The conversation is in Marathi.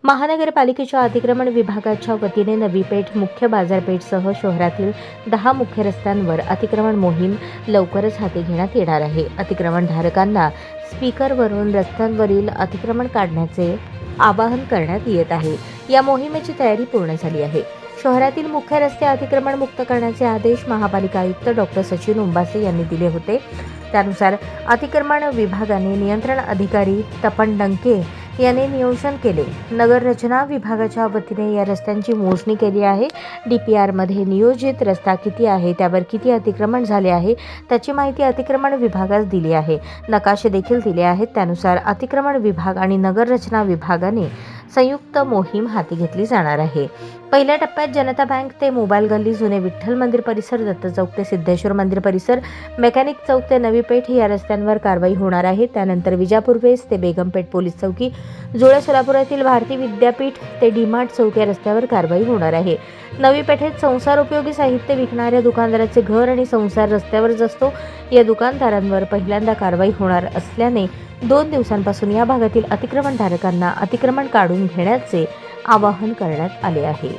महानगरपालिकेच्या अतिक्रमण विभागाच्या वतीने नवी पेठ मुख्य बाजारपेठसह शहरातील 10 मुख्य रस्त्यांवर अतिक्रमण मोहीम लवकरच हाती घेण्यात येणार आहे. अतिक्रमणधारकांना स्पीकरवरून रस्त्यांवरील अतिक्रमण काढण्याचे आवाहन करण्यात येत आहे. या मोहिमेची तयारी पूर्ण झाली आहे. शहरातील मुख्य रस्ते अतिक्रमण मुक्त करण्याचे आदेश महापालिका आयुक्त डॉ. सचिन उंबासे यांनी दिले होते. त्यानुसार अतिक्रमण विभागाने नियंत्रण अधिकारी तपन डंके यांनी नियोजन केले. नगर रचना विभागाच्या वतीने या रस्त्यांची मोजणी केली आहे. DPR मध्ये नियोजित रस्ता किती आहे, त्यावर किती अतिक्रमण झाले आहे त्याची माहिती अतिक्रमण विभागास दिली आहे. नकाशे देखील दिले आहेत. त्यानुसार अतिक्रमण विभाग आणि नगर रचना विभागाने संयुक्त मोहीम हाती घेतली जाणार आहे. पहिल्या टप्प्यात जनता बँक ते मोबाईल गल्ली, जुने विठ्ठल मंदिर परिसर, दत्त चौक ते सिद्धेश्वर मंदिर परिसर, मेकॅनिक चौक ते नवी पेठ या रस्त्यांवर कारवाई होणार आहे. त्यानंतर विजापूर वेस्ट ते बेगमपेठ पोलीस चौकी, जुळ्या सोलापुरातील भारती विद्यापीठ ते डीमार्ट चौक या रस्त्यावर कारवाई होणार आहे. नवी पेठेत संसार उपयोगी साहित्य विकणाऱ्या दुकानदाराचे घर आणि संसार रस्त्यावरच असतो. या दुकानदारांवर पहिल्यांदा कारवाई होणार असल्याने 2 दिवसांपासून या भागातील अतिक्रमणधारकांना अतिक्रमण काढून घेण्याचे आवाहन करण्यात आले आहे.